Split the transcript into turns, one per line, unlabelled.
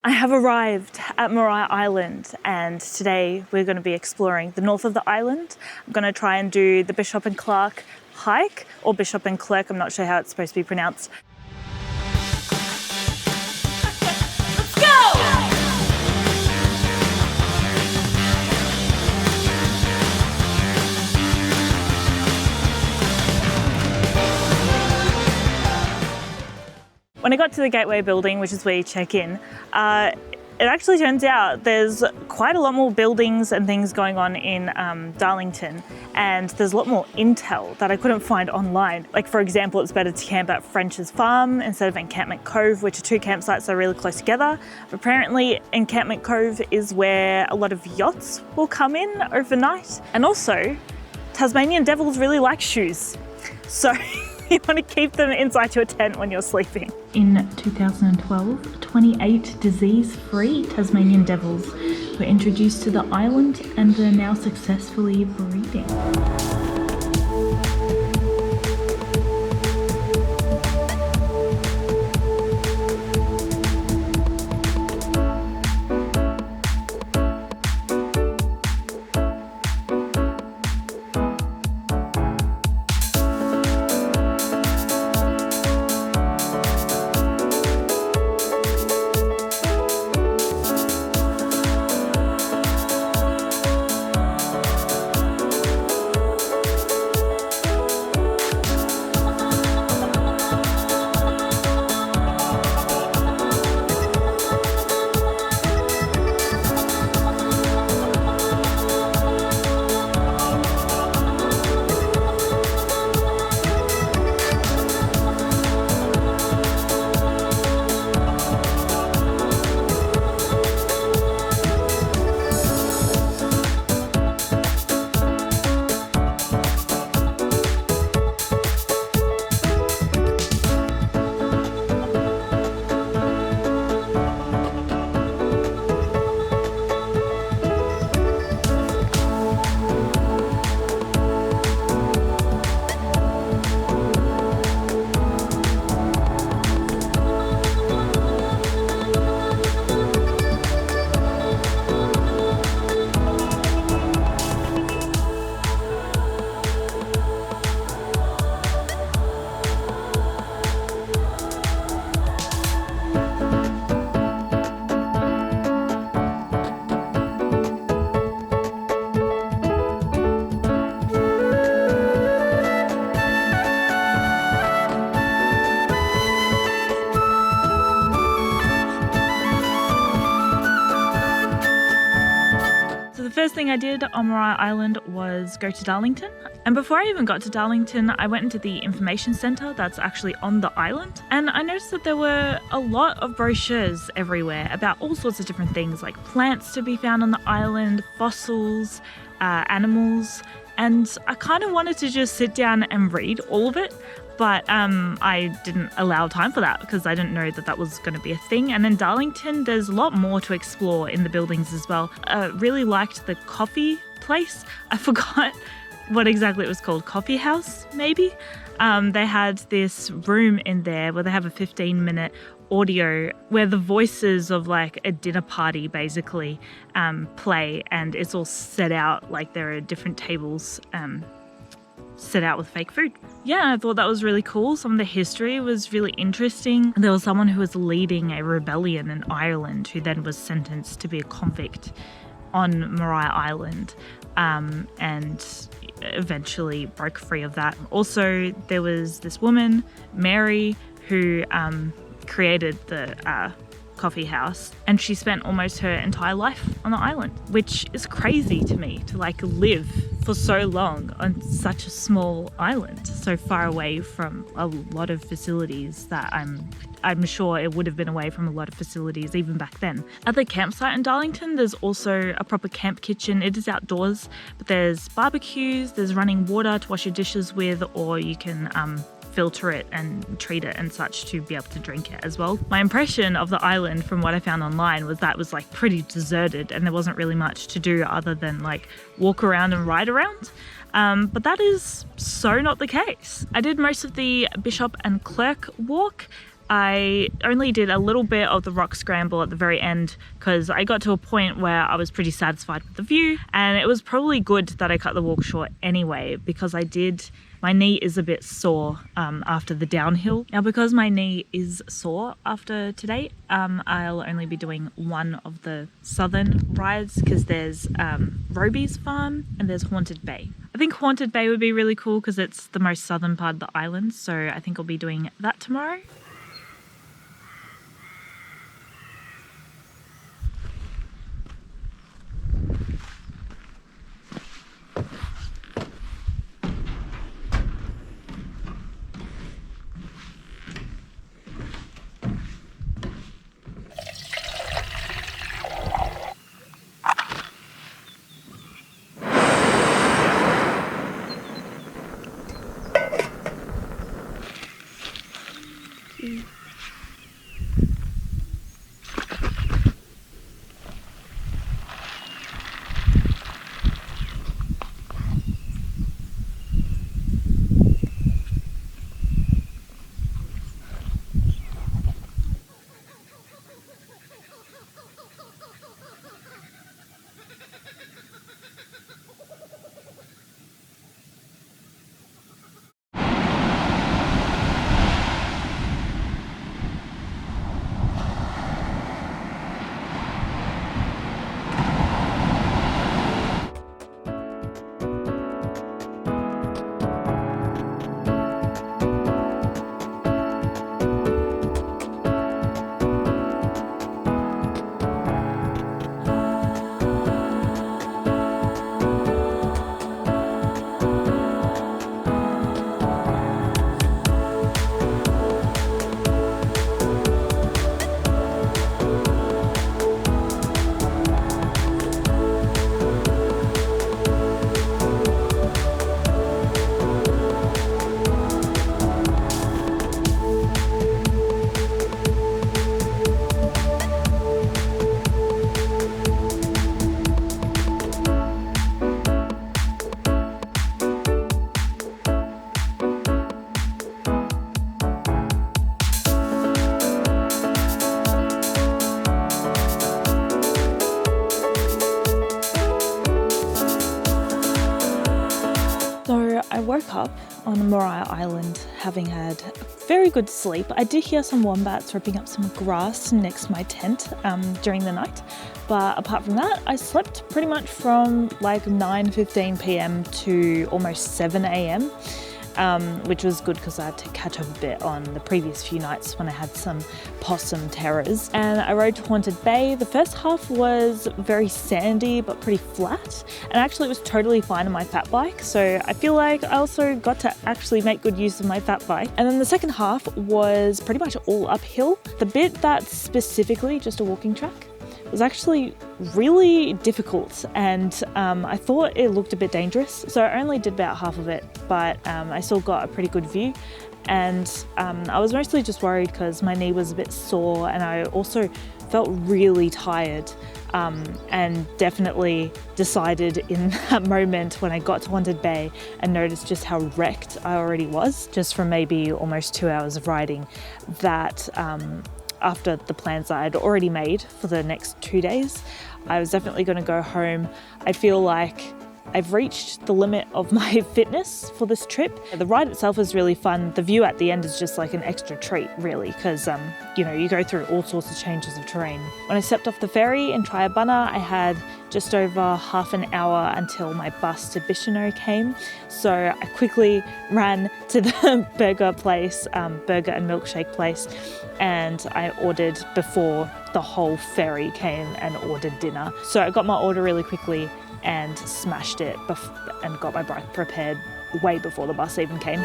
I have arrived at Morai Island, and today we're going to be exploring the north of the island. I'm going to try and do the Bishop and Clark hike, or Bishop and Clerk, I'm not sure how it's supposed to be pronounced. Let's go! When I got to the Gateway building, which is where you check in, it actually turns out there's quite a lot more buildings and things going on in Darlington, and there's a lot more intel that I couldn't find online. Like, for example, it's better to camp at French's Farm instead of Encampment Cove, which are two campsites that are really close together. Apparently, Encampment Cove is where a lot of yachts will come in overnight. And also, Tasmanian devils really like shoes. So you want to keep them inside your tent when you're sleeping. In 2012, 28 disease-free Tasmanian devils were introduced to the island and are now successfully breeding. The first thing I did on Morai Island was go to Darlington. And before I even got to Darlington, I went into the information centre that's actually on the island. And I noticed that there were a lot of brochures everywhere about all sorts of different things, like plants to be found on the island, fossils, animals. And I kind of wanted to just sit down and read all of it. But I didn't allow time for that because I didn't know that that was going to be a thing. And in Darlington, there's a lot more to explore in the buildings as well. I really liked the coffee place. I forgot what exactly it was called. Coffee house, maybe? They had this room in there where they have a 15-minute audio where the voices of like a dinner party basically play, and it's all set out like there are different tables set out with fake food. Yeah, I thought that was really cool. Some of the history was really interesting. There was someone who was leading a rebellion in Ireland who then was sentenced to be a convict on Morai Island and eventually broke free of that. Also, there was this woman, Mary, who created the coffee house, and she spent almost her entire life on the island, which is crazy to me, to like live for so long on such a small island, so far away from a lot of facilities that I'm sure it would have been away from a lot of facilities even back then. At the campsite in Darlington, there's also a proper camp kitchen. It is outdoors, but there's barbecues, there's running water to wash your dishes with, or you can filter it and treat it and such to be able to drink it as well. My impression of the island from what I found online was that it was like pretty deserted and there wasn't really much to do other than like walk around and ride around. But that is so not the case. I did most of the Bishop and Clerk walk I only did a little bit of the rock scramble at the very end because I got to a point where I was pretty satisfied with the view, and it was probably good that I cut the walk short anyway because my knee is a bit sore after the downhill. Now, because my knee is sore after today, I'll only be doing one of the southern rides because there's Roby's Farm and there's Haunted Bay. I think Haunted Bay would be really cool because it's the most southern part of the island, so I think I'll be doing that tomorrow. I woke up on Morai Island having had a very good sleep. I did hear some wombats ripping up some grass next to my tent during the night, but apart from that, I slept pretty much from like 9:15 p.m. to almost 7 a.m. Which was good because I had to catch up a bit on the previous few nights when I had some possum terrors. And I rode to Haunted Bay. The first half was very sandy but pretty flat, and actually it was totally fine on my fat bike, so I feel like I also got to actually make good use of my fat bike. And then the second half was pretty much all uphill. The bit that's specifically just a walking track was actually really difficult, and I thought it looked a bit dangerous, so I only did about half of it, but I still got a pretty good view. And I was mostly just worried because my knee was a bit sore, and I also felt really tired, and definitely decided in that moment when I got to Haunted Bay and noticed just how wrecked I already was just from maybe almost 2 hours of riding, that after the plans I had already made for the next 2 days, I was definitely going to go home. I feel like I've reached the limit of my fitness for this trip. The ride itself is really fun. The view at the end is just like an extra treat, really, because you go through all sorts of changes of terrain. When I stepped off the ferry in Triabunna, I had just over half an hour until my bus to Bicheno came. So I quickly ran to the burger place, burger and milkshake place, and I ordered before the whole ferry came and ordered dinner. So I got my order really quickly and smashed it and got my bike prepared way before the bus even came.